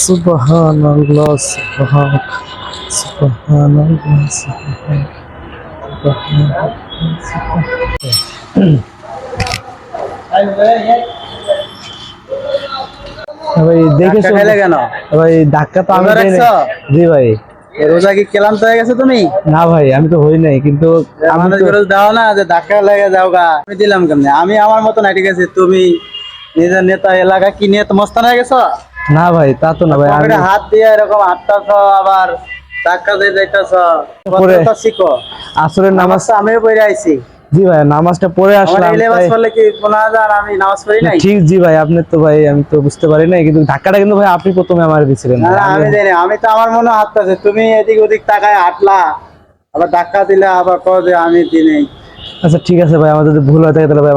সুবহানাল্লাহ সুবহানাল্লাহ ভাই দেখে খেলে কেন ভাই ধাক্কা তো আমি দেই নাই। জি ভাই রোজা কি ক্লান্ত হয়ে গেছে তুমি? না ভাই আমি তো হই নাই, কিন্তু আমি মানুষ তো রোজ দাও না যে ধাক্কা লেগে যাও গা, আমি দিলাম কেমনে? আমি আমার মতো না, ঠিক আছে? তুমি নিজের নেতা এলাকা কি নিয়ে তো মস্তান হয়ে গেছো? না ভাই তা তো না ভাই, আমি পকেটে হাত দিয়ে এরকম হাঁটতেছ, আবার ধাক্কা দিয়ে যাইতেছ। পরে কথা শিখো। আসরের নামাজ। নামাজ তো আমিও পড়ে আইছি। জি ভাই নামাজটা পড়ে আমার আসলাম এই লেবাস তাই। পড়লে কি গুনাহ যায়? আমি নামাজ পড়ি নাই? ঠিক জি ভাই, আপনি তো ভাই আমি তো বুঝতে পারি নাই, কিন্তু ধাক্কাটা কিন্তু ভাই আপনি প্রথমে আমার দিছিলেন না ভাই, না, আমি জানি, আমি তো আমার মনে হাঁটতেছে, তুমি এদিক ওদিক তাকায় হাঁটলা, আবার ধাক্কা দিলে, আবার কও যে আমি দিই নাই। আচ্ছা ঠিক আছে ভাই, আমার যদি ভুল হয়ে থাকে তাহলে ভাই